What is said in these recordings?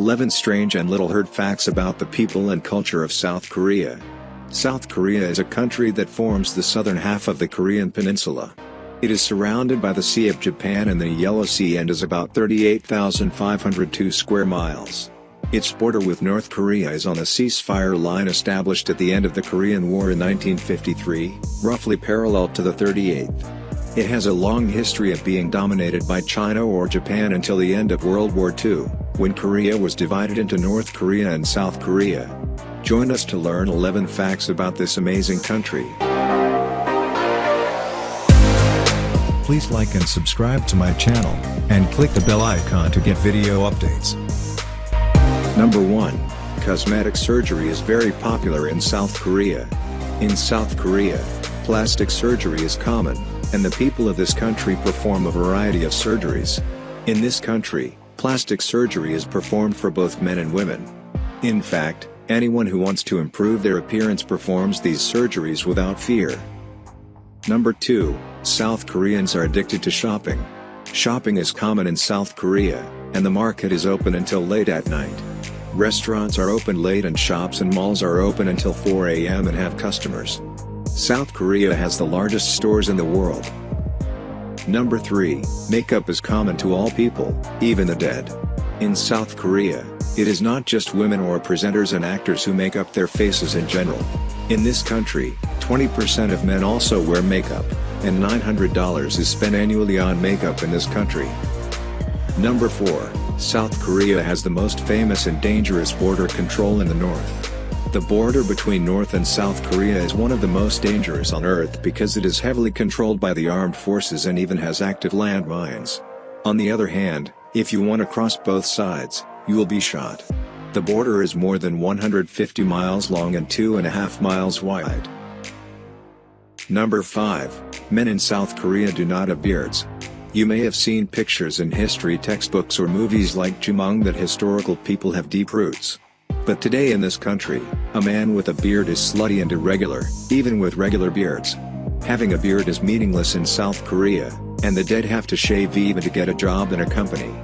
11 Strange and Little Heard Facts about the people and culture of South Korea. South Korea is a country that forms the southern half of the Korean Peninsula. It is surrounded by the Sea of Japan and the Yellow Sea and is about 38,502 square miles. Its border with North Korea is on a ceasefire line established at the end of the Korean War in 1953, roughly parallel to the 38th. It has a long history of being dominated by China or Japan until the end of World War II, when Korea was divided into North Korea and South Korea. Join us to learn 11 facts about this amazing country. Please like and subscribe to my channel, and click the bell icon to get video updates. Number 1. Cosmetic surgery is very popular in South Korea. In South Korea, plastic surgery is common, and the people of this country perform a variety of surgeries. In this country, plastic surgery is performed for both men and women. In fact, anyone who wants to improve their appearance performs these surgeries without fear. Number 2. South Koreans are addicted to shopping. Shopping is common in South Korea, and the market is open until late at night. Restaurants are open late and shops and malls are open until 4 a.m. and have customers. South Korea has the largest stores in the world. Number 3. Makeup is common to all people, even the dead. In South Korea, it is not just women or presenters and actors who make up their faces in general. In this country, 20% of men also wear makeup, and $900 is spent annually on makeup in this country. Number 4. South Korea has the most famous and dangerous border control in the north. The border between North and South Korea is one of the most dangerous on Earth because it is heavily controlled by the armed forces and even has active landmines. On the other hand, if you want to cross both sides, you will be shot. The border is more than 150 miles long and 2.5 miles wide. Number 5. Men in South Korea do not have beards. You may have seen pictures in history textbooks or movies like Jumong that historical people have deep roots. But today in this country, a man with a beard is slutty and irregular, even with regular beards. Having a beard is meaningless in South Korea, and the dead have to shave even to get a job in a company.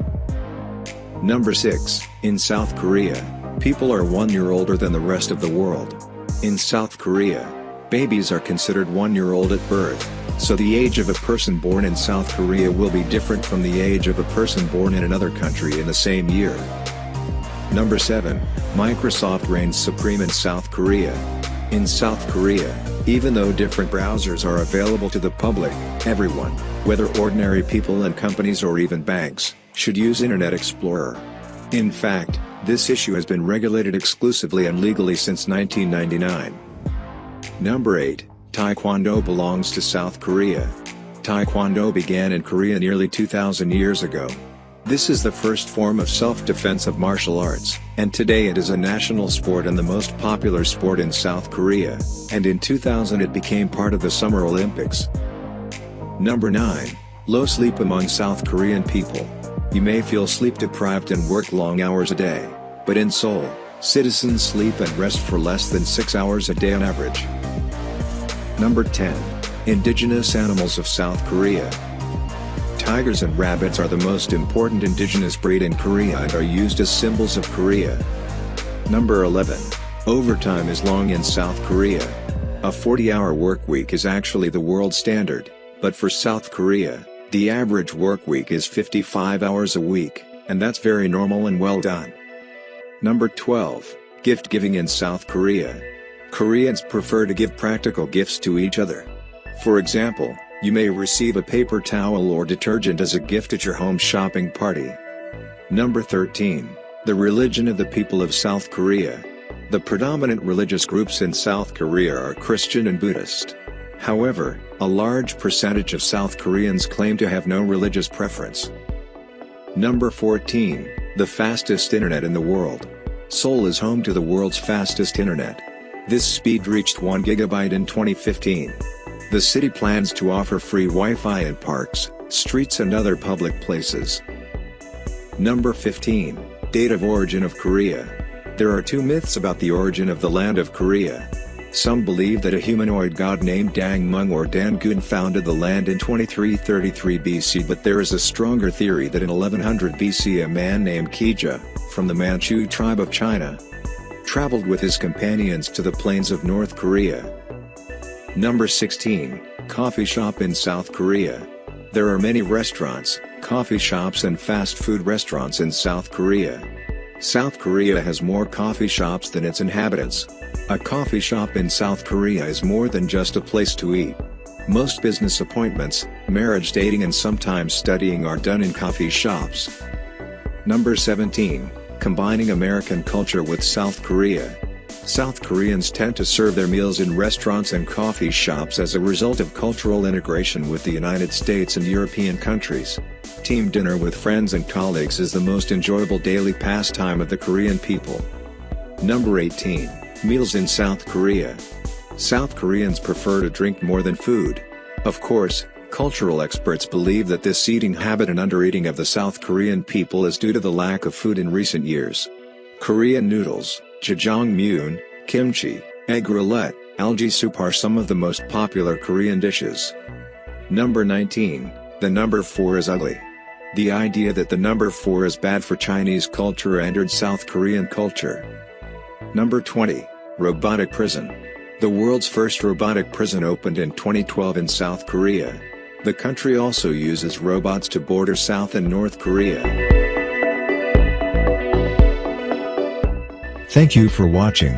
Number 6. In South Korea, people are 1 year older than the rest of the world. In South Korea, babies are considered 1 year old at birth, so the age of a person born in South Korea will be different from the age of a person born in another country in the same year. Number 7. Microsoft reigns supreme in South Korea. In South Korea, even though different browsers are available to the public, everyone, whether ordinary people and companies or even banks, should use Internet Explorer. In fact, this issue has been regulated exclusively and legally since 1999. Number 8. Taekwondo belongs to South Korea. Taekwondo began in Korea nearly 2,000 years ago. This is the first form of self-defense of martial arts, and today it is a national sport and the most popular sport in South Korea, and in 2000 it became part of the Summer Olympics. Number 9. Low sleep among South Korean people. You may feel sleep-deprived and work long hours a day, but in Seoul, citizens sleep and rest for less than 6 hours a day on average. Number 10. Indigenous animals of South Korea. Tigers and rabbits are the most important indigenous breed in Korea and are used as symbols of Korea. Number 11. Overtime is long in South Korea. A 40-hour work week is actually the world standard, but for South Korea, the average work week is 55 hours a week, and that's very normal and well done. Number 12. Gift giving in South Korea. Koreans prefer to give practical gifts to each other. For example, you may receive a paper towel or detergent as a gift at your home shopping party. Number 13. The religion of the people of South Korea. The predominant religious groups in South Korea are Christian and Buddhist. However, a large percentage of South Koreans claim to have no religious preference. Number 14. The fastest internet in the world. Seoul is home to the world's fastest internet. This speed reached 1 GB in 2015. The city plans to offer free Wi-Fi in parks, streets and other public places. Number 15. Date of origin of Korea. There are two myths about the origin of the land of Korea. Some believe that a humanoid god named Dangmung or Dangun founded the land in 2333 BC, but there is a stronger theory that in 1100 BC a man named Kija, from the Manchu tribe of China, traveled with his companions to the plains of North Korea. Number 16, coffee shop in South Korea. There are many restaurants, coffee shops and fast food restaurants in South Korea. South Korea has more coffee shops than its inhabitants. A coffee shop in South Korea is more than just a place to eat. Most business appointments, marriage dating and sometimes studying are done in coffee shops. Number 17, combining American culture with South Korea. South Koreans tend to serve their meals in restaurants and coffee shops as a result of cultural integration with the United States and European countries. Team dinner with friends and colleagues is the most enjoyable daily pastime of the Korean people. Number 18, meals in South Korea. South Koreans prefer to drink more than food. Of course, cultural experts believe that this eating habit and undereating of the South Korean people is due to the lack of food in recent years. Korean noodles, jjajangmyeon, kimchi, egg roulette, algae soup are some of the most popular Korean dishes. Number 19, the number 4 is ugly. The idea that the number 4 is bad for Chinese culture entered South Korean culture. Number 20, robotic prison. The world's first robotic prison opened in 2012 in South Korea. The country also uses robots to border South and North Korea. Thank you for watching.